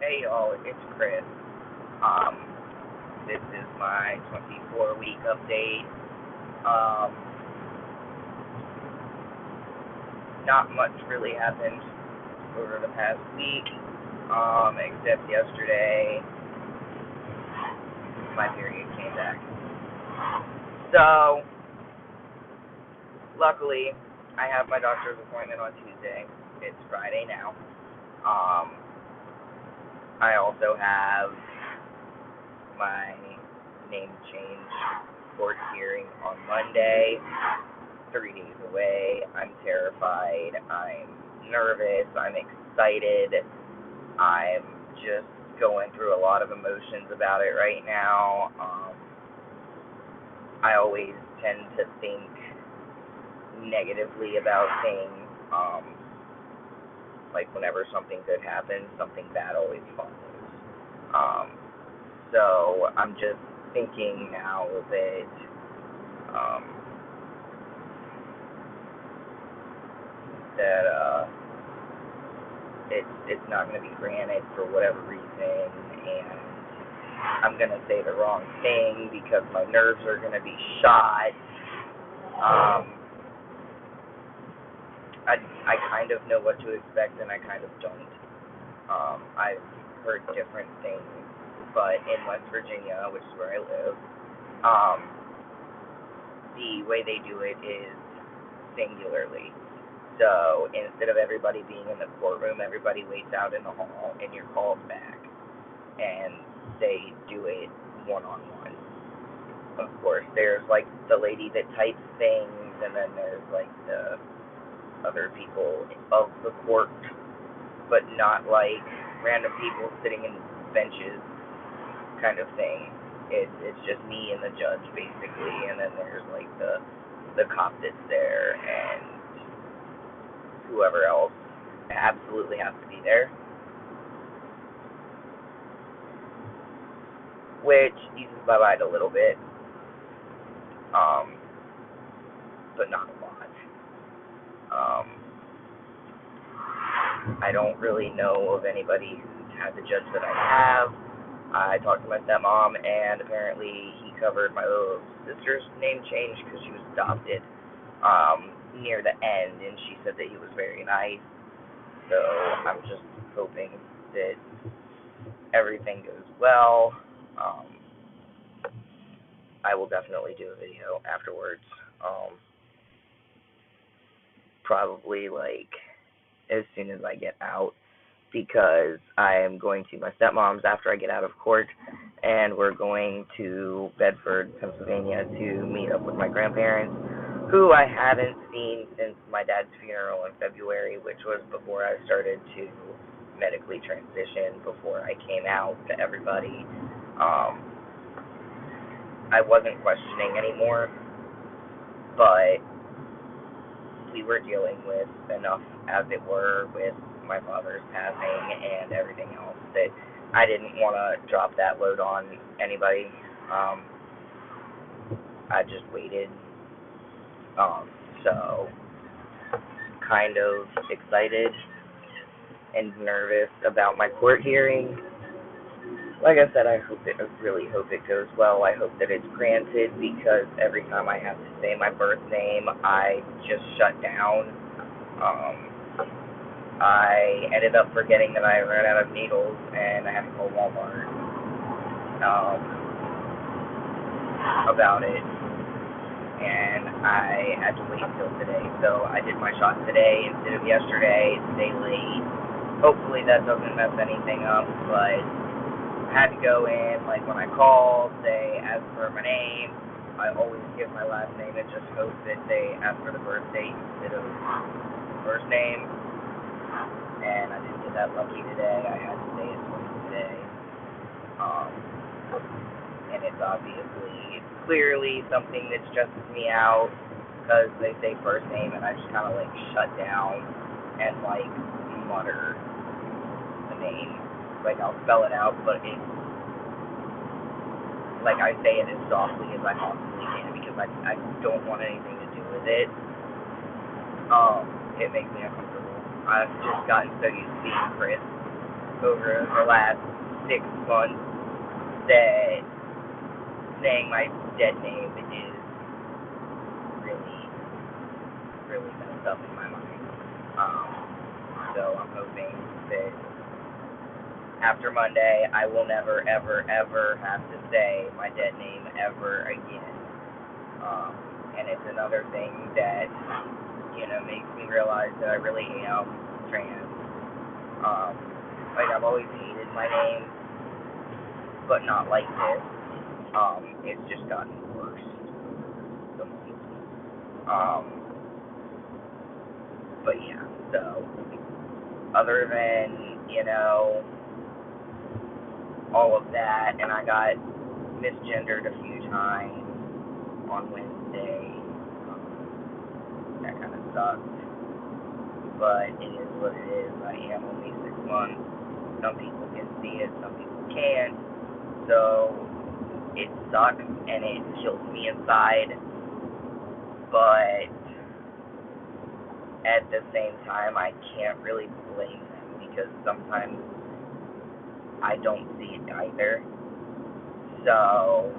Hey y'all, it's Chris. Um, this is my 24-week update. Um, Not much really happened over the past week, except yesterday my period came back. So, luckily, I have my doctor's appointment on Tuesday. It's Friday now. I also have my name change court hearing on Monday, 3 days away. I'm terrified. I'm nervous. I'm excited. I'm just going through a lot of emotions about it right now. I always tend to think negatively about things. Like whenever something good happens, something bad always follows. So I'm just thinking now that that it's not going to be granted for whatever reason, and I'm going to say the wrong thing because my nerves are going to be shot. I kind of know what to expect, and I kind of don't. I've heard different things, but in West Virginia, which is where I live, the way they do it is singularly. So instead of everybody being in the courtroom, everybody waits out in the hall, and you're called back, and they do it one-on-one. Of course, there's like the lady that types things, and then there's like the other people of the court, but not like random people sitting in benches kind of thing. It's just me and the judge basically, and then there's like the cop that's there and whoever else absolutely has to be there, which eases my mind a little bit, but not a lot. I don't really know of anybody who's had the judge that I have. I talked to my stepmom, and apparently he covered my little sister's name change because she was adopted near the end, and she said that he was very nice. So I'm just hoping that everything goes well. I will definitely do a video afterwards. Probably like as soon as I get out, because I am going to my stepmom's after I get out of court, and we're going to Bedford, Pennsylvania to meet up with my grandparents, who I haven't seen since my dad's funeral in February, which was before I started to medically transition, before I came out to everybody. I wasn't questioning anymore, but we were dealing with enough as it were with my father's passing and everything else that I didn't want to drop that load on anybody. I just waited. So kind of excited and nervous about my court hearing. Like I said, I really hope it goes well. I hope that it's granted, because every time I have to say my birth name, I just shut down. I ended up forgetting that I ran out of needles, and I had to call Walmart about it, and I had to wait until today. So I did my shot today instead of yesterday. It's a day late. Hopefully that doesn't mess anything up, but I had to go in, like when I called, they asked for my name. I always give my last name and just hope that they ask for the birth date instead of first name. And I didn't get that lucky today. I had to say it twice today. And it's clearly something that stresses me out, because they say first name and I just kind of like shut down and like mutter the name. Like I'll spell it out, but it's like I say it as softly as I possibly can, because I don't want anything to do with it. It makes me uncomfortable. I've just gotten so used to being Chris over the last 6 months that saying my dead name is really, really messed up in my mind. So I'm hoping that after Monday, I will never, ever, ever have to say my dead name ever again. And it's another thing that, makes me realize that I really am trans. I've always hated my name, but not like this. It's just gotten worse the most. But yeah, so other than, all of that, and I got misgendered a few times on Wednesday. That kind of sucked, but it is what it is. I am only 6 months. Some people can see it, some people can't. So it sucks and it kills me inside, but at the same time, I can't really blame them because sometimes I don't see it either. So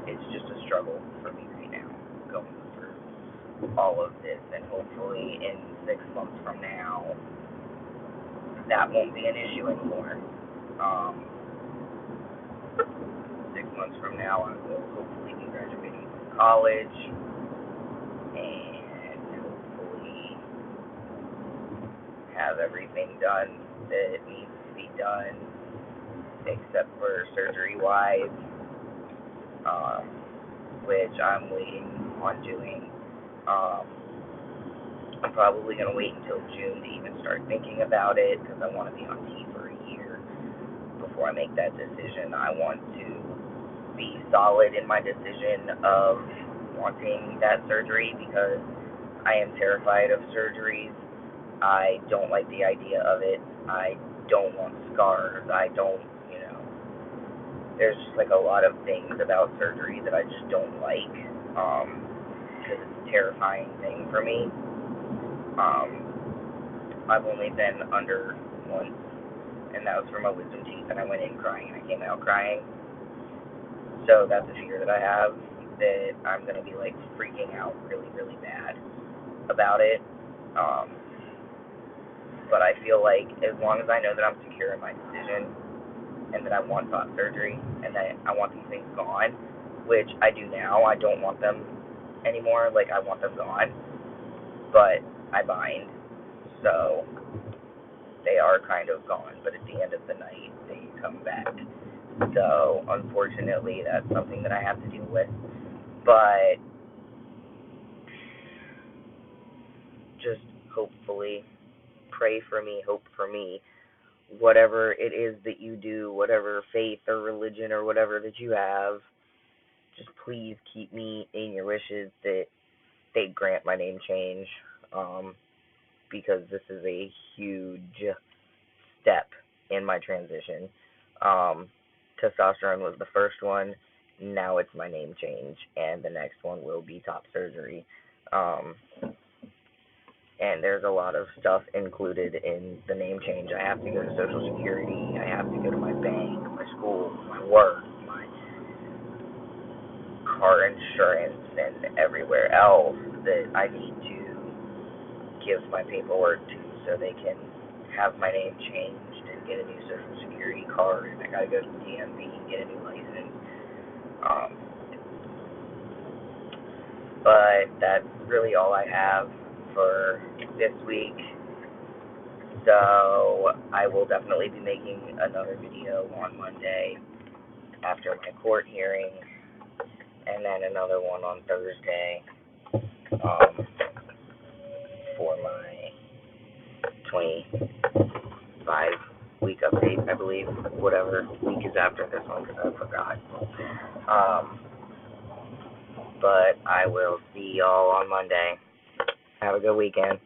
it's just a struggle for me right now, going through all of this, and hopefully in 6 months from now, that won't be an issue anymore. 6 months from now, I will hopefully be graduating from college, and hopefully have everything done that needs to be done, except for surgery-wise, which I'm waiting on doing. I'm probably going to wait until June to even start thinking about it, because I want to be on T for a year before I make that decision. I want to be solid in my decision of wanting that surgery, because I am terrified of surgeries. I don't like the idea of it. I don't want scars. I don't, there's just like a lot of things about surgery that I just don't like, because it's a terrifying thing for me. I've only been under once, and that was for my wisdom teeth, and I went in crying, and I came out crying. So that's a fear that I have, that I'm going to be, freaking out really, really bad about it. But I feel like as long as I know that I'm secure in my decision, and that I want top surgery, and that I want these things gone, which I do now. I don't want them anymore. I want them gone. But I bind, so they are kind of gone. But at the end of the night, they come back. So, unfortunately, that's something that I have to deal with. But just hopefully pray for me, hope for me. Whatever it is that you do, whatever faith or religion or whatever that you have, just please keep me in your wishes that they grant my name change, because this is a huge step in my transition. Testosterone was the first one. Now it's my name change, and the next one will be top surgery. And there's a lot of stuff included in the name change. I have to go to Social Security. I have to go to my bank, my school, my work, my car insurance, and everywhere else that I need to give my paperwork to so they can have my name changed and get a new Social Security card. And I gotta go to the DMV and get a new license. But that's really all I have for this week. So I will definitely be making another video on Monday after my court hearing, and then another one on Thursday, for my 25-week update, I believe. Whatever week is after this one, because I forgot. But I will see y'all on Monday. Have a good weekend.